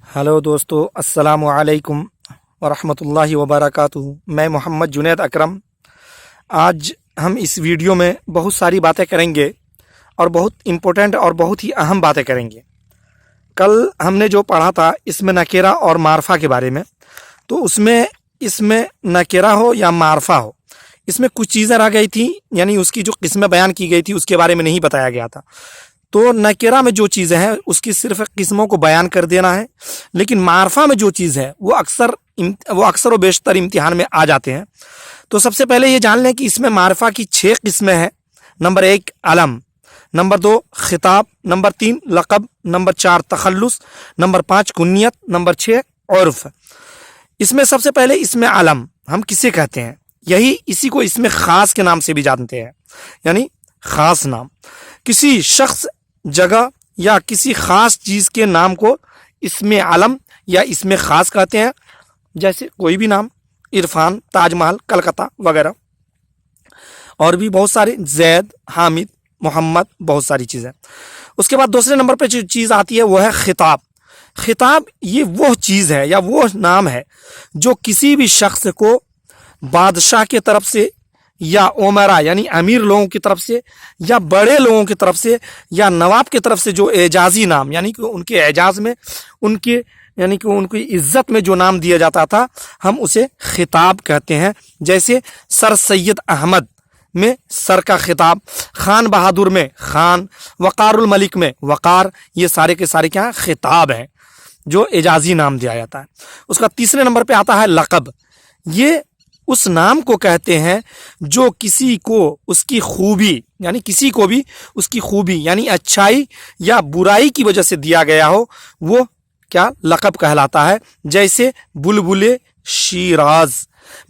Hello दोस्तों, अस्सलाम वालेकुम वरहमतुल्लाहि वबरकातुहू। मैं मोहम्मद जुनैद अकरम। आज हम इस वीडियो में बहुत सारी बातें करेंगे और बहुत इम्पोर्टेंट और बहुत ही अहम बातें करेंगे। कल हमने जो पढ़ा था इसमें नकेरा और मारफा के बारे में, तो इसमें नकेरा हो या मारफा हो, इसमें कुछ चीज़ें रह गई थी, यानी उसकी जो किस्में बयान की गई थी उसके बारे में नहीं बताया गया था। तो नकेरा में जो चीज़ें हैं उसकी सिर्फ किस्मों को बयान कर देना है, लेकिन मारफा में जो चीज़ है वो अक्सर व बेशतर इम्तिहान में आ जाते हैं। तो सबसे पहले ये जान लें कि इसमें मारफा की 6 किस्में हैं। नंबर 1 अलम, नंबर 2 खिताब, नंबर 3 लक़ब, नंबर 4 तखल्लुस, नंबर 5 कुन्नियत, नंबर 6 उर्फ। इसमें सबसे पहले इसमें अलम हम किसे कहते हैं? इसी को इसमें खास के नाम से भी जानते हैं, यानी खास नाम। किसी शख्स, जगह या किसी खास चीज़ के नाम को इसमें आलम या इसमें खास कहते हैं, जैसे कोई भी नाम, इरफान, ताजमहल, कलकत्ता वगैरह, और भी बहुत सारे, जैद, हामिद, मोहम्मद, बहुत सारी चीज़ें। उसके बाद दूसरे नंबर पे जो चीज़ आती है वो है खिताब। खिताब ये वो चीज़ है या वो नाम है जो किसी भी शख्स को बादशाह की तरफ से या उमरा यानी अमीर लोगों की तरफ से या बड़े लोगों की तरफ से या नवाब की तरफ से जो एजाजी नाम, यानी कि उनके एजाज में, उनकी इज्जत में जो नाम दिया जाता था, हम उसे खिताब कहते हैं। जैसे सर सैयद अहमद में सर का खिताब, खान बहादुर में खान, वक़ारुल मलिक में वक़ार, ये सारे के सारे क्या खिताब हैं जो एजाजी नाम दिया जाता है। उसका तीसरे नंबर पे आता है लक़ब। ये उस नाम को कहते हैं जो किसी को उसकी खूबी, यानी किसी को भी उसकी खूबी यानी अच्छाई या बुराई की वजह से दिया गया हो, वो क्या लक़ब कहलाता है। जैसे बुलबुले शिराज,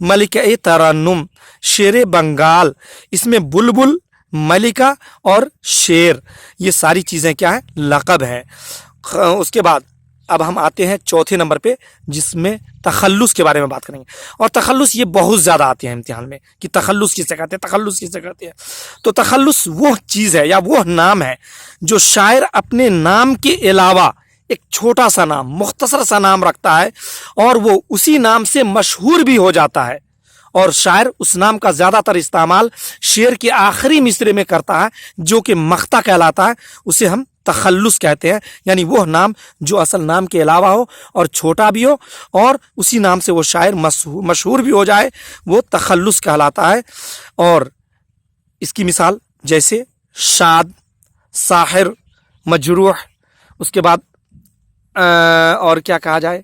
मलिका तरन्नुम, शेर बंगाल। इसमें बुलबुल, मलिका और शेर, ये सारी चीज़ें क्या है? लक़ब है। उसके बाद अब हम आते हैं चौथे नंबर पे, जिसमें तखल्लुस के बारे में बात करेंगे। और तखल्लुस ये बहुत ज़्यादा आते हैं इम्तिहान में कि तखल्लुस किसे कहते हैं, तखल्लुस किसे कहते हैं। तो तखल्लुस वो चीज़ है या वो नाम है जो शायर अपने नाम के अलावा एक छोटा सा नाम, मुख्तसर सा नाम रखता है और वो उसी नाम से मशहूर भी हो जाता है, और शायर उस नाम का ज़्यादातर इस्तेमाल शेर के आखिरी मिसरे में करता है जो कि मख्ता कहलाता है। उसे हम तखल्लुस कहते हैं, यानी वो नाम जो असल नाम के अलावा हो और छोटा भी हो और उसी नाम से वो शायर मशहूर भी हो जाए, वो तखल्लुस कहलाता है। और इसकी मिसाल जैसे शाद, साहिर, मजरूह। उसके बाद और क्या कहा जाए,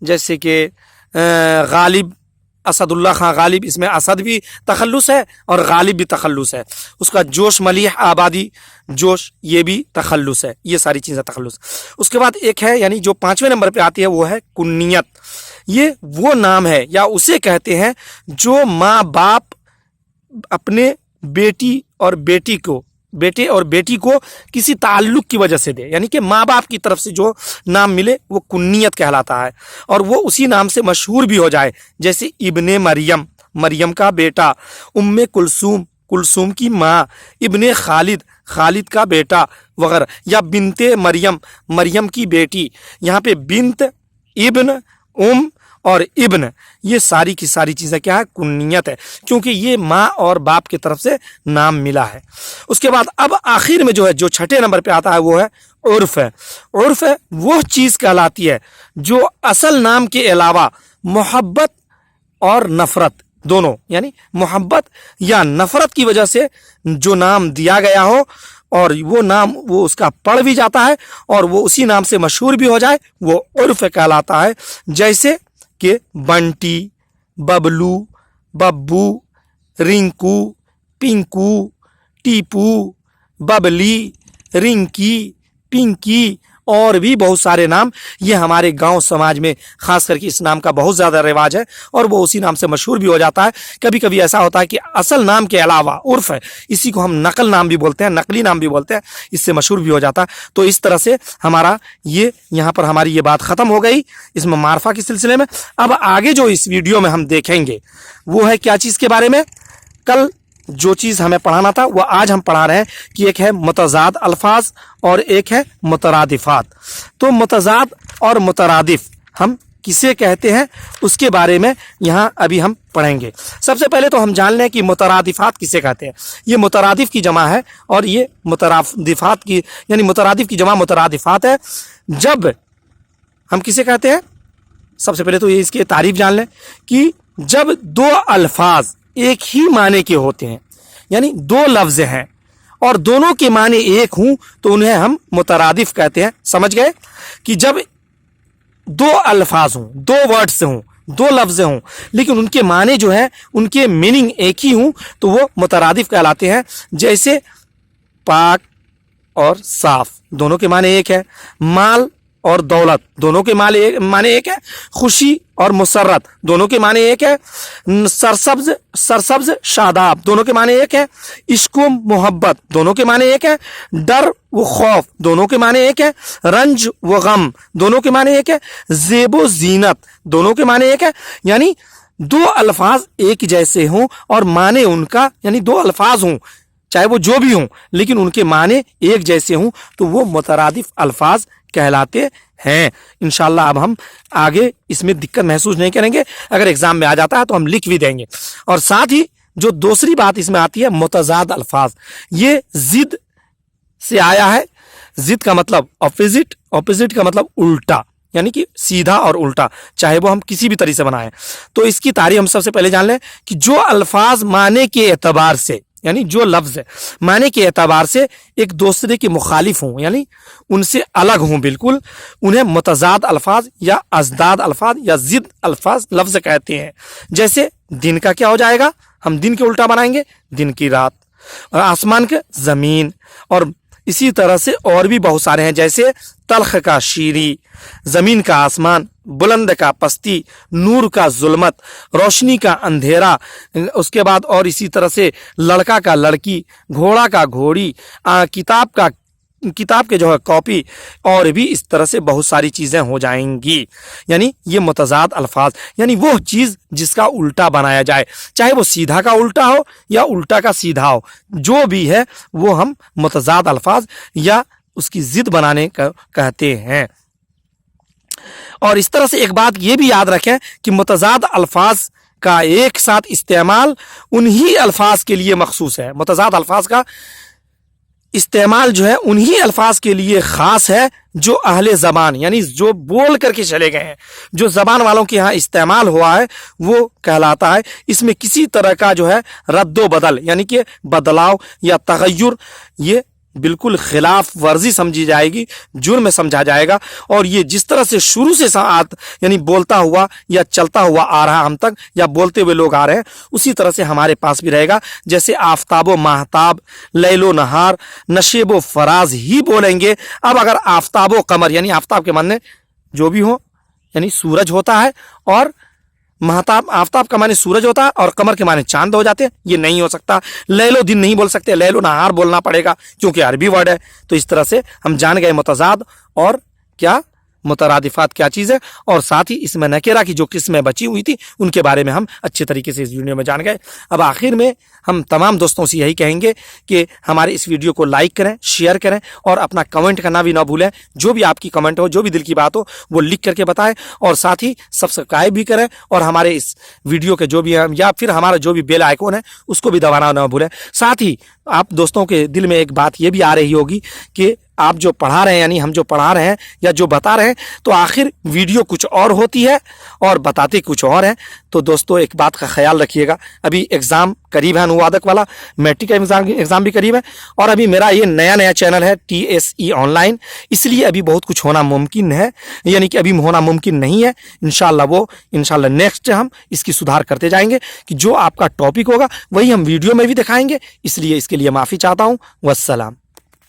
जैसे कि गालिब, असदुल्ला खां गालिब, इसमें असद भी तखल्लुस है और गालिब भी तखल्लुस है। उसका जोश मलिह आबादी, जोश, ये भी तखल्लुस है। ये सारी चीज़ें तखल्लुस। उसके बाद एक है, यानी जो 5वें नंबर पे आती है, वो है कुन्नियत। ये वो नाम है या उसे कहते हैं जो माँ बाप अपने बेटे और बेटी को किसी ताल्लुक की वजह से दे, यानी कि माँ बाप की तरफ से जो नाम मिले वो कुन्नियत कहलाता है, और वो उसी नाम से मशहूर भी हो जाए। जैसे इब्ने मरियम, मरियम का बेटा, उम्मे कुलसूम, कुलसूम की माँ, इब्ने खालिद, खालिद का बेटा वगैरह, या बिनते मरियम, मरियम की बेटी। यहाँ पे बिनत, इब्न, और इब्न, ये सारी की सारी चीज़ें क्या है? कुन्नियत है, क्योंकि ये माँ और बाप की तरफ से नाम मिला है। उसके बाद अब आखिर में जो है, जो 6ठे नंबर पे आता है, वो है उर्फ है। उर्फ वो चीज़ कहलाती है जो असल नाम के अलावा मोहब्बत और नफ़रत दोनों, यानी मोहब्बत या नफ़रत की वजह से जो नाम दिया गया हो और वो नाम वो उसका पढ़ भी जाता है और वो उसी नाम से मशहूर भी हो जाए, वो उर्फ कहलाता है। जैसे कि बंटी, बबलू, बब्बू, रिंकू, पिंकू, टीपू, बबली, रिंकी, पिंकी, और भी बहुत सारे नाम। ये हमारे गांव समाज में खास करके इस नाम का बहुत ज़्यादा रिवाज है और वो उसी नाम से मशहूर भी हो जाता है। कभी कभी ऐसा होता है कि असल नाम के अलावा उर्फ है, इसी को हम नकल नाम भी बोलते हैं, नकली नाम भी बोलते हैं, इससे मशहूर भी हो जाता है। तो इस तरह से हमारा ये यहाँ पर हमारी ये बात ख़त्म हो गई इसमें मारफा के सिलसिले में। अब आगे जो इस वीडियो में हम देखेंगे वो है क्या चीज़ के बारे में। कल जो चीज़ हमें पढ़ाना था वो आज हम पढ़ा रहे हैं कि एक है मुतज़ाद अल्फाज और एक है मुतरादिफात। तो मुतज़ाद और मुतरादिफ हम किसे कहते हैं उसके बारे में यहाँ अभी हम पढ़ेंगे। सबसे पहले तो हम जान लें कि मुतरादिफात किसे कहते हैं। ये मुतरादिफ की जमा है और ये मुतरादिफात की यानी मुतरादिफ की जमा मुतरादिफात है। जब हम किसे कहते हैं, सबसे पहले तो ये इसकी तारीफ जान लें कि जब दो अल्फाज एक ही माने के होते हैं, यानी दो लफ्ज़ हैं और दोनों के माने एक हों तो उन्हें हम मुतरादिफ कहते हैं। समझ गए कि जब दो अल्फाज हों, दो वर्ड्स हों, दो लफ्ज़ हों, लेकिन उनके माने जो है उनके मीनिंग एक ही हों तो वो मुतरादिफ कहलाते हैं। जैसे पाक और साफ दोनों के माने एक है, माल और दौलत दोनों के माने एक है, खुशी और मुसर्रत दोनों के माने एक है, सरसब्ज शादाब दोनों के माने एक है, इश्क व मोहब्बत दोनों के माने एक है, डर व खौफ दोनों के माने एक है, रंज व गम दोनों के माने एक है, ज़ेबो ज़ीनत दोनों के माने एक है। यानी दो अल्फाज एक जैसे हों और माने उनका यानी दो अल्फाज हों चाहे वो जो भी हों लेकिन उनके माने एक जैसे हों तो वो मुतरादिफ अल्फाज कहलाते हैं। इंशाल्लाह अब हम आगे इसमें दिक्कत महसूस नहीं करेंगे, अगर एग्जाम में आ जाता है तो हम लिख भी देंगे। और साथ ही जो दूसरी बात इसमें आती है मुतज़ाद अल्फाज, ये जिद से आया है। जिद का मतलब ऑपोजिट, ऑपोजिट का मतलब उल्टा, यानी कि सीधा और उल्टा, चाहे वो हम किसी भी तरीके से बनाएं। तो इसकी तारीफ हम सबसे पहले जान लें कि जो अल्फाज माने के एतबार से यानी जो लफ्ज़ माने के एतबार से एक दूसरे के मुखालिफ हों यानी उनसे अलग हों बिल्कुल, उन्हें मुतज़ाद अल्फाज या अज़दाद अल्फाज या ज़िद अल्फाज लफ्ज़ कहते हैं। जैसे दिन का क्या हो जाएगा, हम दिन के उल्टा बनाएंगे दिन की रात, और आसमान के ज़मीन, और इसी तरह से और भी बहुत सारे हैं जैसे तल्ख का शीरी, ज़मीन का आसमान, बुलंद का पस्ती, नूर का जुल्मत, रोशनी का अंधेरा, उसके बाद और इसी तरह से लड़का का लड़की, घोड़ा का घोड़ी, किताब के जो है कॉपी, और भी इस तरह से बहुत सारी चीज़ें हो जाएंगी। यानी ये मुतज़ाद अल्फाज यानी वो चीज़ जिसका उल्टा बनाया जाए, चाहे वो सीधा का उल्टा हो या उल्टा का सीधा हो, जो भी है वो हम मुतज़ाद अल्फाज या उसकी ज़िद बनाने का कहते हैं। और इस तरह से एक बात ये भी याद रखें कि मुतज़ाद अल्फाज का एक साथ इस्तेमाल उन्हीं अल्फाज के लिए मखसूस है। मुतज़ाद अल्फाज का इस्तेमाल जो है उन्हीं अल्फाज के लिए ख़ास है जो अहले ज़बान यानी जो बोल करके चले गए हैं, जो ज़बान वालों के यहाँ इस्तेमाल हुआ है वो कहलाता है। इसमें किसी तरह का जो है रद्दो बदल यानी कि बदलाव या तगय्युर ये बिल्कुल खिलाफ वर्जी समझी जाएगी, जुर्म समझा जाएगा। और ये जिस तरह से शुरू से यानी बोलता हुआ या चलता हुआ आ रहा हम तक या बोलते हुए लोग आ रहे हैं उसी तरह से हमारे पास भी रहेगा। जैसे आफताबो महताब, लैलो नहार, नशेबो फराज ही बोलेंगे। अब अगर आफताबो कमर यानी आफताब के माने जो भी हो यानी सूरज होता है, और महताब आफताब का माने सूरज होता है और कमर के माने चांद हो जाते हैं, ये नहीं हो सकता। लैलो दिन नहीं बोल सकते, लैलो नहार बोलना पड़ेगा क्योंकि अरबी वर्ड है। तो इस तरह से हम जान गए मुतज़ाद और क्या मुतरादिफात क्या चीज़ है, और साथ ही इसमें नकेरा की जो किस्में बची हुई थी उनके बारे में हम अच्छे तरीके से इस वीडियो में जान गए। अब आखिर में हम तमाम दोस्तों से यही कहेंगे कि हमारे इस वीडियो को लाइक करें, शेयर करें और अपना कमेंट करना भी ना भूलें। जो भी आपकी कमेंट हो, जो भी दिल की बात हो वो लिख करके बताएं, और साथ ही सब्सक्राइब भी करें और हमारे इस वीडियो के जो भी है या फिर हमारा जो भी बेल आइकॉन है उसको भी दबाना ना भूलें। साथ ही आप दोस्तों के दिल में एक बात ये भी आ रही होगी कि आप जो पढ़ा रहे हैं यानी हम जो पढ़ा रहे हैं या जो बता रहे हैं तो आखिर वीडियो कुछ और होती है और बताते कुछ और हैं। तो दोस्तों एक बात का ख्याल रखिएगा, अभी एग्ज़ाम करीब है, अनुवादक वाला मैट्रिक का एग्ज़ाम भी करीब है, और अभी मेरा ये नया चैनल है TSE ऑनलाइन, इसलिए अभी बहुत कुछ होना मुमकिन है, यानी कि अभी होना मुमकिन नहीं है। इंशाल्लाह नेक्स्ट हम इसकी सुधार करते जाएंगे कि जो आपका टॉपिक होगा वही हम वीडियो में भी दिखाएंगे, इसलिए इसके लिए माफ़ी चाहता हूँ। वस्सलाम।